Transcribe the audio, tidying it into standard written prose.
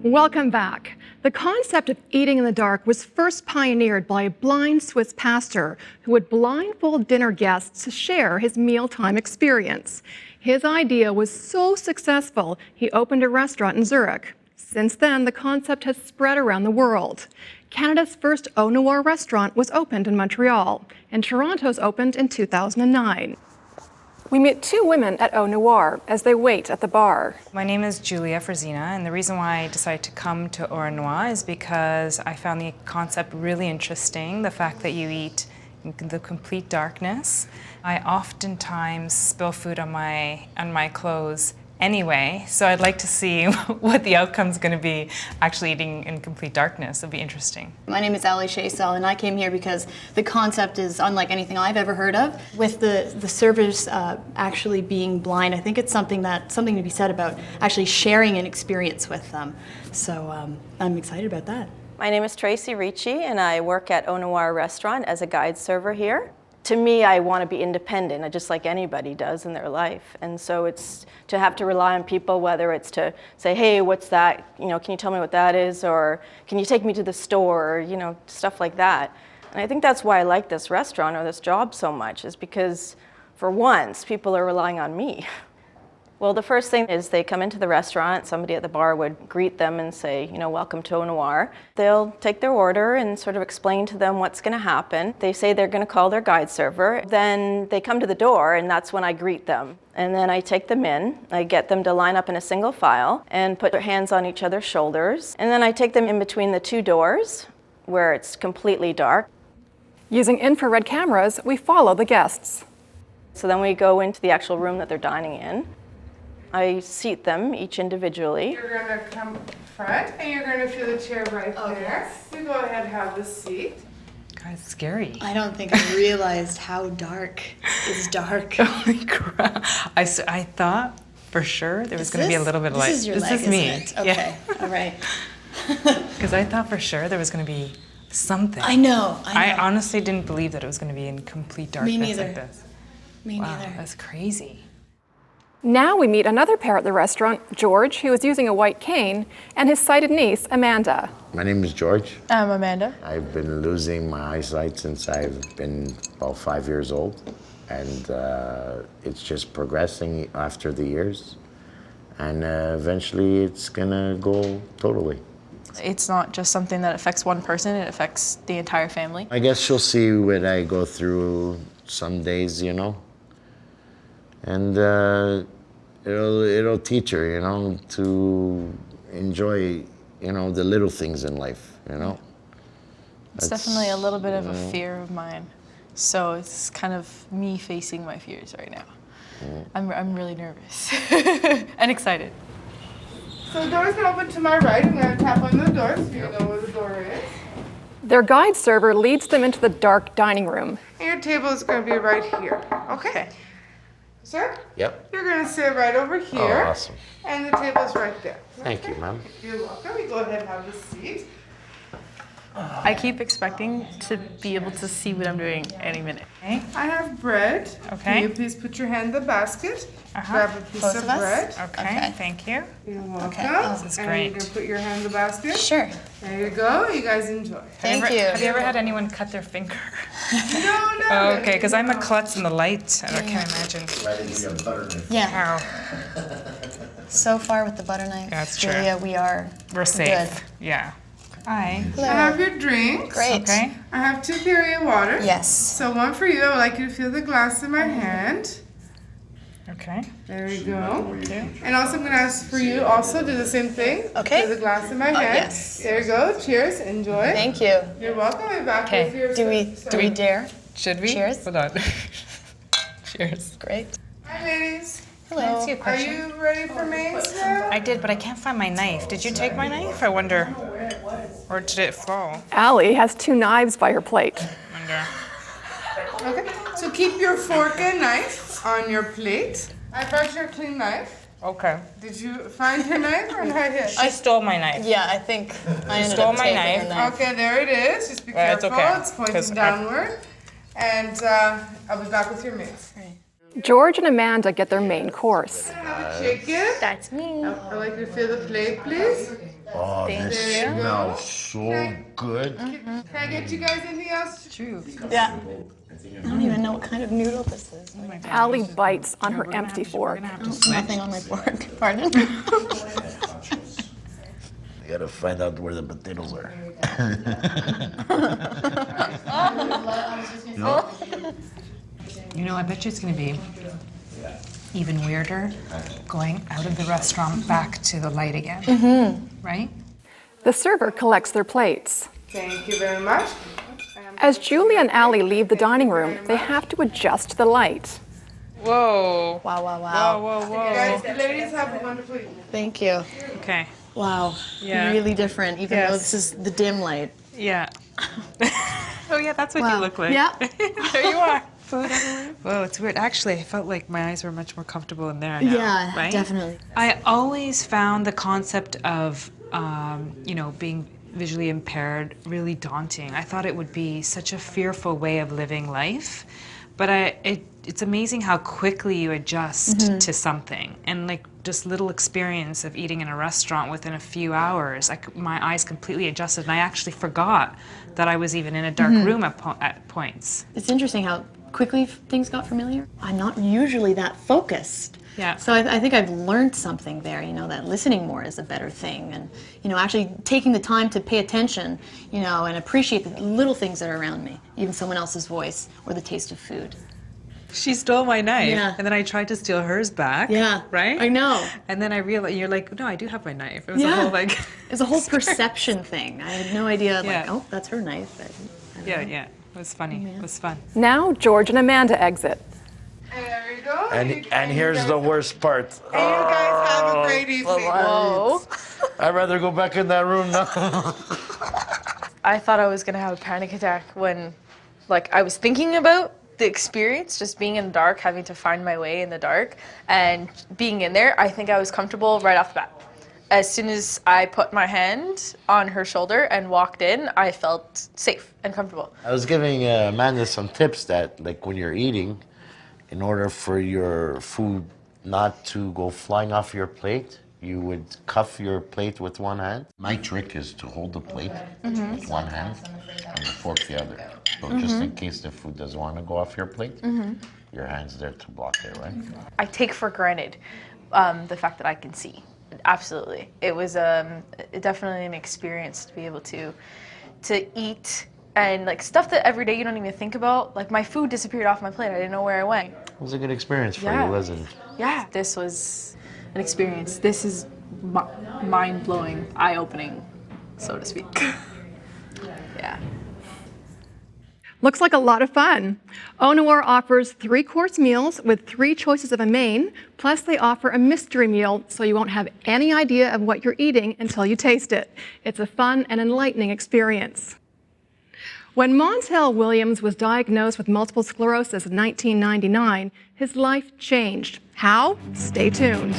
Welcome back. The concept of eating in the dark was first pioneered by a blind Swiss pastor who would blindfold dinner guests to share his mealtime experience. His idea was so successful, he opened a restaurant in Zurich. Since then, the concept has spread around the world. Canada's first O.NOIR restaurant was opened in Montreal, and Toronto's opened in 2009. We meet two women at O.NOIR as they wait at the bar. My name is Julia Frazina, and the reason why I decided to come to O.NOIR is because I found the concept really interesting, the fact that you eat in the complete darkness. I oftentimes spill food on my clothes anyway, so I'd like to see what the outcome's going to be actually eating in complete darkness. It'll be interesting. My name is Ali Shaysel, and I came here because the concept is unlike anything I've ever heard of. With the servers actually being blind, I think it's something to be said about actually sharing an experience with them. So I'm excited about that. My name is Tracy Ricci, and I work at O.NOIR Restaurant as a guide server here. To me, I want to be independent, just like anybody does in their life. And so it's to have to rely on people, whether it's to say, hey, what's that? Can you tell me what that is? Or can you take me to the store? Stuff like that. And I think that's why I like this restaurant or this job so much, is because for once, people are relying on me. Well, the first thing is they come into the restaurant, somebody at the bar would greet them and say, welcome to O.NOIR. They'll take their order and sort of explain to them what's going to happen. They say they're going to call their guide server. Then they come to the door, and that's when I greet them. And then I take them in. I get them to line up in a single file and put their hands on each other's shoulders. And then I take them in between the two doors where it's completely dark. Using infrared cameras, we follow the guests. So then we go into the actual room that they're dining in. I seat them each individually. You're going to come front and you're going to feel the chair right there. You go ahead and have the seat. God, it's scary. I don't think I realized how dark is dark. Holy crap. I thought for sure there was going to be a little bit of light. This is your leg, is me. isn't it? Okay, all right. Because I thought for sure there was going to be something. I know. I honestly didn't believe that it was going to be in complete darkness like this. Me Wow, neither. that's crazy. Now we meet another pair at the restaurant, George, who is using a white cane, and his sighted niece, Amanda. My name is George. I'm Amanda. I've been losing my eyesight since I've been about 5 years old, and it's just progressing after the years, and eventually it's gonna go totally. It's not just something that affects one person, it affects the entire family. I guess she'll see what I go through some days, and it'll teach her, to enjoy, the little things in life, It's definitely a little bit of a fear of mine. So it's kind of me facing my fears right now. I'm really nervous and excited. So the door's going to open to my right. I'm going to tap on the door so you know where the door is. Their guide server leads them into the dark dining room. And your table is going to be right here. Okay? Sir? Yep. You're going to sit right over here. Oh, awesome. And the table's right there. Thank you, ma'am. You're welcome. You go ahead and have a seat. I keep expecting to be able to see what I'm doing any minute. Okay. I have bread. Okay. Can you please put your hand in the basket? Grab a piece Both of of us? bread. Okay, thank you. You're welcome. Oh, this is And great. you can put your hand in the basket. Sure. There you go. You guys enjoy. Thank you. Have you ever had anyone cut their finger? No. Oh, okay, because I'm a klutz in the light, and I can't imagine. Yeah. How So far with the butter knife, That's true. Julia, we are we're safe. good. Yeah. Hi. I have your drinks. Great. Okay. I have 2 Perrier water. Yes. So one for you. I would like you to feel the glass in my hand. Okay. There you go. And also I'm going to ask for you also do the same thing. Okay. Feel the glass in my hand. yes. There you go. Cheers. Enjoy. Thank you. You're welcome. We're back Okay. with your Do we dare? Should we? Cheers. Hold on. Cheers. Great. Hi, ladies. Hello. Can I ask you a Are question? you ready for mains now? I did, but I can't find my knife. Did you take my knife? I wonder. Or did it fall? Allie has 2 knives by her plate. Wonder. Okay. So keep your fork and knife on your plate. I brought your clean knife. Okay. Did you find your knife or not yet? She stole my knife. Yeah, I think I ended Stole up my taking knife. her knife. Okay, there it is. Just be Well, it's careful. okay, It's 'cause pointing downward. And I'll be back with your mains. George and Amanda get their main course. Have a chicken. That's me. I'd like you to fill the plate, please. Oh, this smells so good. Can I get you guys anything else? True. Yeah. I don't even know what kind of noodle this is. Allie bites on her empty fork. Nothing on my fork. Pardon? You gotta find out where the potatoes are. You know, I bet you it's going to be even weirder going out of the restaurant back to the light again. Right? The server collects their plates. Thank you very much. As Julia and Allie leave the dining room, they have to adjust the light. Whoa. Wow, wow, wow. Whoa. Guys, ladies, have a wonderful evening. Thank you. Okay. Wow. Yeah. Really different, even though Yes. this is the dim light. Yeah. Oh yeah, that's what you look like. Yeah. There you are. Food everywhere. Whoa, it's weird. Actually, I felt like my eyes were much more comfortable in there now. Yeah, right? definitely. I always found the concept of, being visually impaired really daunting. I thought it would be such a fearful way of living life, but it's amazing how quickly you adjust to something. And like just little experience of eating in a restaurant within a few hours, my eyes completely adjusted, and I actually forgot that I was even in a dark room at points. It's interesting how quickly things got familiar. I'm not usually that focused. Yeah. So I think I've learned something there, that listening more is a better thing. And, actually taking the time to pay attention, and appreciate the little things that are around me, even someone else's voice or the taste of food. She stole my knife, Yeah. and then I tried to steal hers back. Yeah. Right? I know. And then I realized, you're like, no, I do have my knife. It was a Yeah. whole like. It's a whole perception thing. I had no idea, Yeah. oh, that's her knife. I don't know. Yeah. It was funny. It was fun. Now George and Amanda exit. And there we go. And here's the worst part. And you guys have a great evening. Whoa. I'd rather go back in that room now. I thought I was gonna have a panic attack when, I was thinking about the experience, just being in the dark, having to find my way in the dark, and being in there. I think I was comfortable right off the bat. As soon as I put my hand on her shoulder and walked in, I felt safe and comfortable. I was giving Amanda some tips that, like, when you're eating, in order for your food not to go flying off your plate, you would cuff your plate with one hand. My trick is to hold the plate with one hand and the fork the other. So just in case the food doesn't want to go off your plate, your hand's there to block it, right? I take for granted the fact that I can see. Absolutely. It was definitely an experience to be able to eat and stuff that every day you don't even think about. Like my food disappeared off my plate. I didn't know where it went. It was a good experience for Yeah. you, wasn't it? Yeah, this was an experience. This is mind-blowing, eye-opening, so to speak. Yeah. Looks like a lot of fun. O.NOIR offers 3-course meals with 3 choices of a main, plus they offer a mystery meal so you won't have any idea of what you're eating until you taste it. It's a fun and enlightening experience. When Montel Williams was diagnosed with multiple sclerosis in 1999, his life changed. How? Stay tuned.